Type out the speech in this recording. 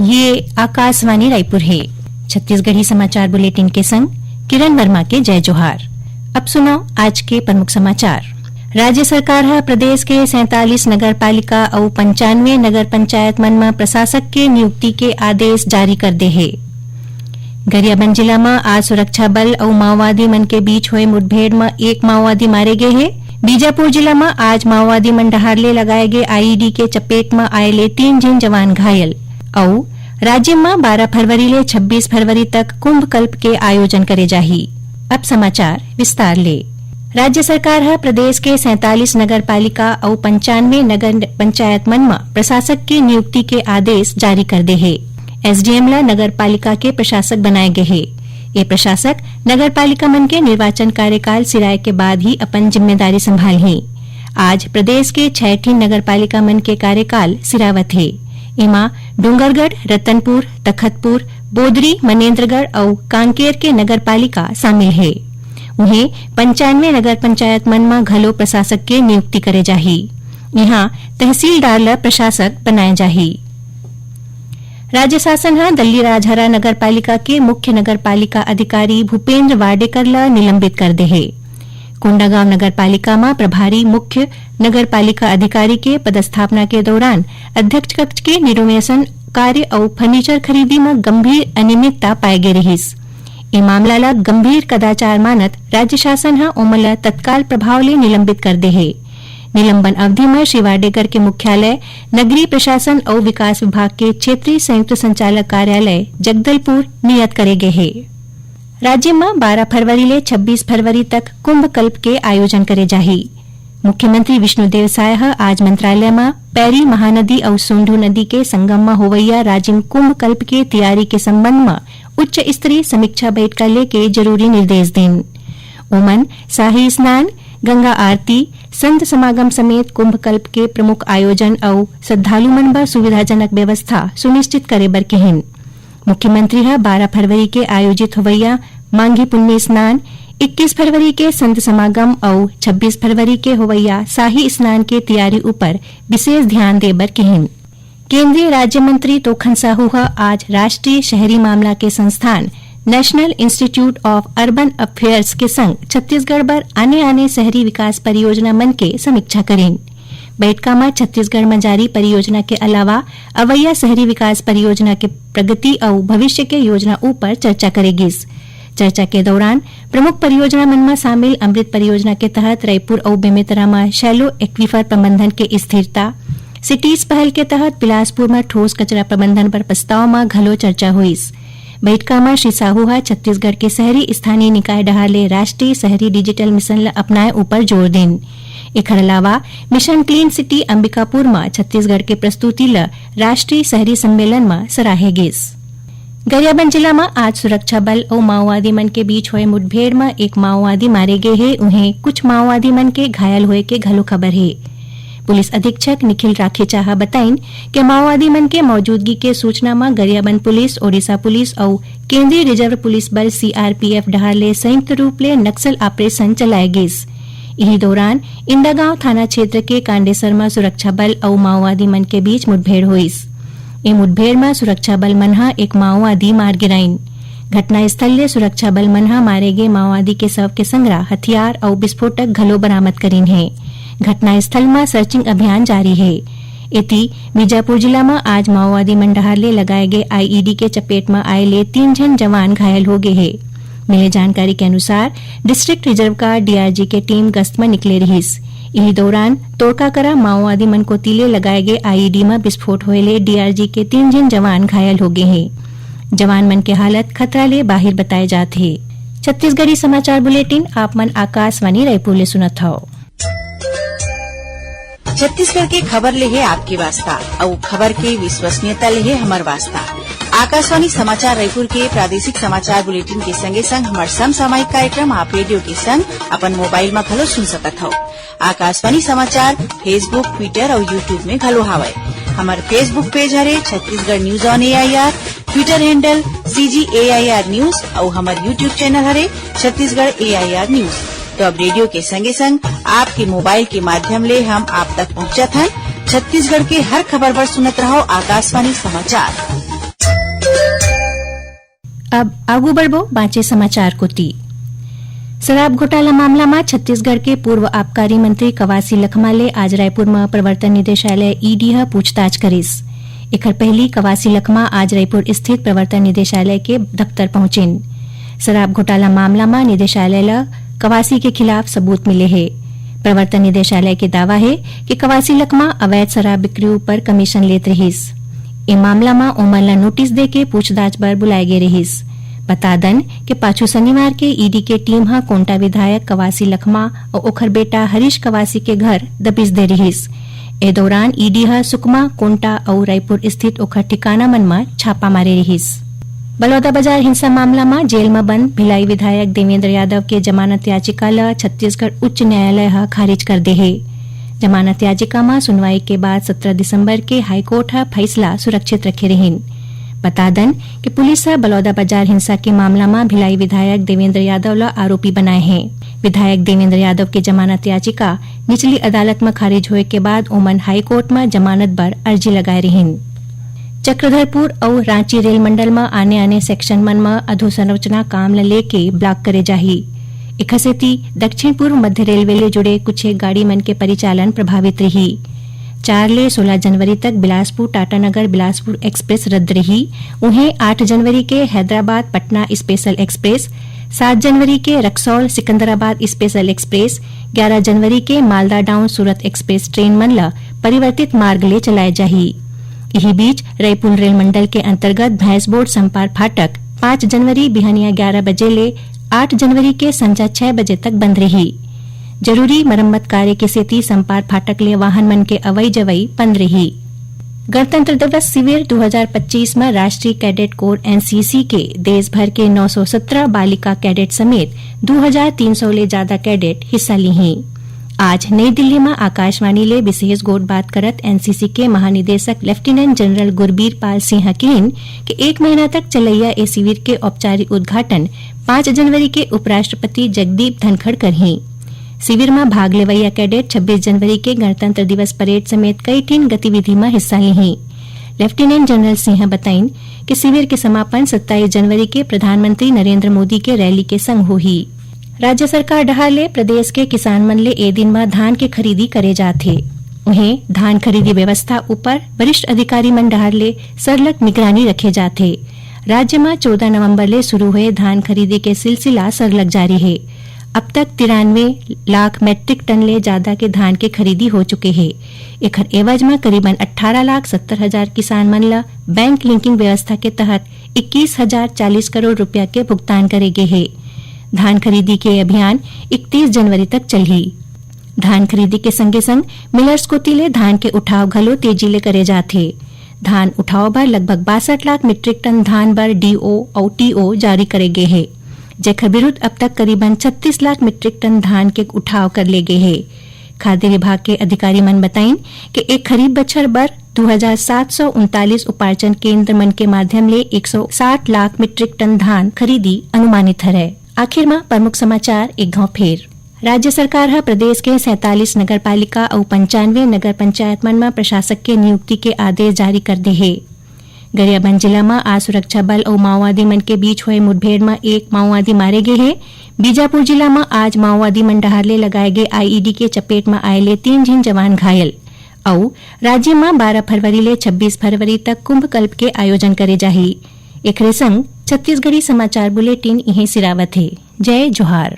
ये आकाशवाणी रायपुर है। छत्तीसगढ़ी समाचार बुलेटिन के संग किरण वर्मा के जय जोहार। अब सुनो आज के प्रमुख समाचार। राज्य सरकार है प्रदेश के 47 नगर पालिका और 95 नगर पंचायत मन में प्रशासक के नियुक्ति के आदेश जारी कर दे है। गरियाबंद जिला में आज सुरक्षा बल और माओवादी मन के बीच हुए मुठभेड़ में एक माओवादी मारे गए हैं। बीजापुर जिला में आज माओवादी मन डहारले लगाए गए आईईडी के चपेट में आये 3 जन जवान घायल। और राज्य में 12 फरवरी ले 26 फरवरी तक कुंभ कल्प के आयोजन करे जाही। अब समाचार विस्तार ले। राज्य सरकार है प्रदेश के 47 नगर पालिका और 95 नगर पंचायत मन में प्रशासक की नियुक्ति के आदेश जारी कर दे है। एसडीएम ला नगर पालिका के प्रशासक बनाए गए है। ये प्रशासक नगर पालिका मन के निर्वाचन कार्यकाल सिराय के बाद ही अपन जिम्मेदारी संभाली। आज प्रदेश के 6 नगर पालिका मन के कार्यकाल सिरावत है। इमा डूंगरगढ़, रतनपुर, तखतपुर, बोदरी, मनेन्द्रगढ़ और कांकेर के नगर पालिका शामिल है। उन्हें 95 नगर पंचायत मन में घलो प्रशासक के नियुक्ति करे जाही। यहाँ तहसीलदार ला प्रशासक बनाए जाही। राज्य शासन हा दल्ली राजहरा नगर पालिका के मुख्य नगर पालिका अधिकारी भूपेन्द्र वाडेकर ला निलंबित कर दे है। कोंडागांव नगर पालिका में प्रभारी मुख्य नगर पालिका अधिकारी के पदस्थापना के दौरान अध्यक्ष कक्ष के निरोवेशन कार्य और फर्नीचर खरीदी में गंभीर अनियमितता पाए गए रहीस। ये मामला ला गंभीर कदाचार मानत राज्य शासन हा ओमला तत्काल प्रभाव ले निलंबित कर दे है। निलंबन अवधि में श्री वाडेकर के मुख्यालय नगरीय प्रशासन और विकास विभाग के क्षेत्रीय संयुक्त संचालक कार्यालय जगदलपुर नियत करे गए है। राज्य में 12 फरवरी ले 26 फरवरी तक कुंभ कल्प के आयोजन करे जाही। मुख्यमंत्री विष्णुदेव साय आज मंत्रालय में पैरी महानदी और सोंढू नदी के संगम में होवैया राजिम कुंभ कल्प के तैयारी के संबंध में उच्च स्तरीय समीक्षा बैठक लेके जरूरी निर्देश दें। ओमन शाही स्नान, गंगा आरती, संत समागम समेत कुंभ कल्प के प्रमुख आयोजन और श्रद्धालु मन बर सुविधाजनक व्यवस्था सुनिश्चित करे बर कहिन। मुख्यमंत्री 12 फरवरी के आयोजित होवैया मांगी पुण्य स्नान, 21 फरवरी के संत समागम और 26 फरवरी के होवैया शाही स्नान के तैयारी ऊपर विशेष ध्यान दे बर कहिन। केंद्रीय राज्य मंत्री तोखन साहू आज राष्ट्रीय शहरी मामला के संस्थान national institute of urban affairs के संग छत्तीसगढ़ बर आने शहरी विकास परियोजना मन के समीक्षा करें। बैठका में छत्तीसगढ़ में जारी परियोजना के अलावा अवैया शहरी विकास परियोजना के प्रगति और भविष्य के योजना ऊपर चर्चा करेगी। चर्चा के दौरान प्रमुख परियोजना मन में शामिल अमृत परियोजना के तहत रायपुर और बेमेतरा में शैलो एक्वीफर प्रबंधन के स्थिरता, सिटीज पहल के तहत बिलासपुर में ठोस कचरा प्रबंधन पर प्रस्ताव में घलो चर्चा हुई। बैठका में श्री साहू छत्तीसगढ़ के शहरी स्थानीय निकाय डहारले राष्ट्रीय शहरी डिजिटल मिशन अपनाए ऊपर जोर दें। एकर अलावा मिशन क्लीन सिटी अंबिकापुर में छत्तीसगढ़ के प्रस्तुति ल राष्ट्रीय शहरी सम्मेलन में सराहे गेस। गरियाबंद जिला में आज सुरक्षा बल और माओवादी मन के बीच हुए मुठभेड़ में एक माओवादी मारे गए हैं। उन्हें कुछ माओवादी मन के घायल हुए के घलो खबर है। पुलिस अधीक्षक निखिल राखेचाहा बताइन कि माओवादी मन के मौजूदगी के सूचना में गरियाबंद पुलिस, ओडिशा पुलिस और केंद्रीय रिजर्व पुलिस बल सीआरपीएफ डहारले संयुक्त रूप ले नक्सल ऑपरेशन चलाए गए। इसी दौरान इंदागांव थाना क्षेत्र के कांडेसर में सुरक्षा बल और माओवादी मन के बीच मुठभेड़ हुई। ये मुठभेड़ में सुरक्षा बल मनहा एक माओवादी मार गिराइन। घटना स्थल ले सुरक्षा बल मनहा मारे गए माओवादी के शव के संग्रह हथियार और विस्फोटक घलो बरामद करीन है। घटना स्थल में सर्चिंग अभियान जारी है। इति बीजापुर जिला में आज माओवादी मन डहारले लगाए गए आईईडी के चपेट में आये 3 जन जवान घायल हो गए हैं। मिले जानकारी के अनुसार डिस्ट्रिक्ट रिजर्व गार्ड डीआरजी के टीम गश्त में निकले रहीस। इसी दौरान तोड़का करा माओवादी मन को तीले लगाए गए आईईडी में विस्फोट होए डीआरजी के 3 जन जवान घायल हो गए हैं। जवान मन के हालत खतरा ले बाहिर बताए जाते हैं। छत्तीसगढ़ी समाचार बुलेटिन आप मन आकाशवाणी रायपुर ले सुनत हो। छत्तीसगढ़ के खबर ले है आपके वास्ता और खबर के विश्वसनीयता ले है हमार वास्ता। आकाशवाणी समाचार रायपुर के प्रादेशिक समाचार बुलेटिन के संगे संग हमार समसामयिक कार्यक्रम आप रेडियो के संग अपन मोबाइल में घलो सुन सकत हो। आकाशवाणी समाचार फेसबुक, ट्विटर और यूट्यूब में घलो हावय। हमार फेसबुक पेज हरे Chhattisgarh news on AIR, Twitter handle CGAIR news और हमार यूट्यूब चैनल हरे छत्तीसगढ़ AIR न्यूज। तो अब रेडियो के संगे संग आपके मोबाइल के माध्यम ले हम आप तक पहुंचत हैं। छत्तीसगढ़ के हर खबर पर सुनत रहो आकाशवाणी समाचार। अब आगू बढ़बो बाँचे समाचार कोती। शराब घोटाला मामला में छत्तीसगढ़ के पूर्व आबकारी मंत्री कवासी लखमा ले आज रायपुर में प्रवर्तन निदेशालय ईडी पूछताछ करीस। एकर पहली कवासी लखमा आज रायपुर स्थित प्रवर्तन निदेशालय के दफ्तर पहुंचिन। शराब घोटाला मामला में निदेशालय ला कवासी के खिलाफ सबूत मिले हैं। प्रवर्तन निदेशालय के दावा है कि कवासी लखमा अवैध शराब बिक्री पर कमीशन लेत रहीस। ए मामला में ओमन ला नोटिस दे के पूछताछ बर बुलाए गे रहीस। बता दन कि पाछू शनिवार के ईडी के टीम कोंटा विधायक कवासी लखमा और ओखर बेटा हरीश कवासी के घर दबिश दे रहीस। ए दौरान ईडी सुकमा, कोंटा और रायपुर स्थित ओखर ठिकाना मन में छापा मारे रहीस। बलौदाबाजार हिंसा मामला में जेल में बंद भिलाई विधायक देवेंद्र यादव के जमानत याचिका ला छत्तीसगढ़ उच्च न्यायालय खारिज कर दे है। जमानत याचिका में सुनवाई के बाद 17 दिसंबर के हाईकोर्ट फैसला सुरक्षित रखे रहीन। बता दन कि पुलिस बलौदाबाजार हिंसा के मामला में भिलाई विधायक देवेंद्र यादव ला आरोपी बनाए हैं। विधायक देवेंद्र यादव के जमानत याचिका निचली अदालत में खारिज होए के बाद ओमन हाईकोर्ट में जमानत बर अर्जी लगाए रहीन। चक्रधरपुर और रांची रेल मंडल में आने सेक्शन मन में अधोसंरचना काम ला लेके ब्लॉक करे जाही। एखर सेती दक्षिण पूर्व मध्य रेलवे ले जुड़े कुछ गाड़ी मन के परिचालन प्रभावित रही। 4 ले 16 जनवरी तक बिलासपुर टाटानगर बिलासपुर एक्सप्रेस रद्द रही। उन्हें 8 जनवरी के हैदराबाद पटना स्पेशल एक्सप्रेस, 7 जनवरी के रक्सौल सिकंदराबाद स्पेशल एक्सप्रेस, 11 जनवरी के मालदा डाउन सूरत एक्सप्रेस ट्रेन मन ला परिवर्तित मार्ग ले चलाए जाही। यही बीच रायपुर रेल मंडल के अंतर्गत भैंसबोर्ड संपार फाटक 5 जनवरी बिहनिया 11 बजे ले 8 जनवरी के संजा 6 बजे तक बंद रही। जरूरी मरम्मत कार्य के सेती संपार फाटक ले वाहन मन के अवई जवई बंद रही। गणतंत्र दिवस शिविर 2025 में राष्ट्रीय कैडेट कोर एनसीसी के देश भर के 917 बालिका कैडेट समेत 2300 ले ज्यादा कैडेट हिस्सा ली हैं। आज नई दिल्ली में आकाशवाणी ले विशेष गोट बात करत एनसीसी के महानिदेशक लेफ्टिनेंट जनरल गुरबीर पाल सिंह कहन कि 1 महीना तक चलैया ए शिविर के औपचारिक उद्घाटन 5 जनवरी के उपराष्ट्रपति जगदीप धनखड़ करही। शिविर में भाग लेवैया कैडेट 26 जनवरी के गणतंत्र दिवस परेड समेत कई ठिन गतिविधि में हिस्सा ली। लेफ्टिनेंट जनरल सिंह बताइन कि शिविर के समापन 27 जनवरी के प्रधानमंत्री नरेंद्र मोदी के रैली के संग होही। राज्य सरकार डहार ले प्रदेश के किसान मन ले ए दिन में धान के खरीदी करे जाथे। उन्हें धान खरीदी व्यवस्था ऊपर वरिष्ठ अधिकारी मन डहार ले सरलग निगरानी रखे जाथे। राज्य में 14 नवंबर ले शुरू हुए धान खरीदी के सिलसिला सरलग जारी है। अब तक 93 लाख मैट्रिक टन ले ज्यादा के धान के खरीदी हो चुके हैं। एखर एवज में करीबन 18,70,000 किसान मन ला बैंक लिंकिंग व्यवस्था के तहत 21,040 करोड़ रुपया के भुगतान करेगे है। धान खरीदी के अभियान 31 जनवरी तक चलही। धान खरीदी के संगे संग मिलर्स कोती ले धान के उठाव घलो तेजी ले करे जाथे। धान उठाव बर लगभग 62 लाख मीट्रिक टन धान बर डीओ और टीओ जारी करे गे है, जेकर विरुद्ध अब तक करीबन 36 लाख मीट्रिक टन धान के उठाव कर ले गे है। खाद्य विभाग के अधिकारी मन बताइन कि एक खरीफ बछर बर 2739 उपार्जन केंद्र मन के माध्यम ले 160 लाख मीट्रिक टन धान खरीदी अनुमानित है। आखिर में प्रमुख समाचार एक घाव फेर। राज्य सरकार प्रदेश के 47 नगर पालिका और 95 नगर पंचायत मन में प्रशासक के नियुक्ति के आदेश जारी कर दे है। गरियाबंद जिला में आज सुरक्षा बल और माओवादी मन के बीच हुए मुठभेड़ में 1 माओवादी मारे गए हैं। बीजापुर जिला में आज माओवादी मन डहार ले लगाए गए आईईडी के चपेट में आए ले 3 जिन जवान घायल। और राज्य में 12 फरवरी ले 26 फरवरी तक कुंभ कल्प के आयोजन करे जाही। एकरे संग छत्तीसगढ़ी समाचार बुलेटिन इहे सिरावत है। जय जोहार।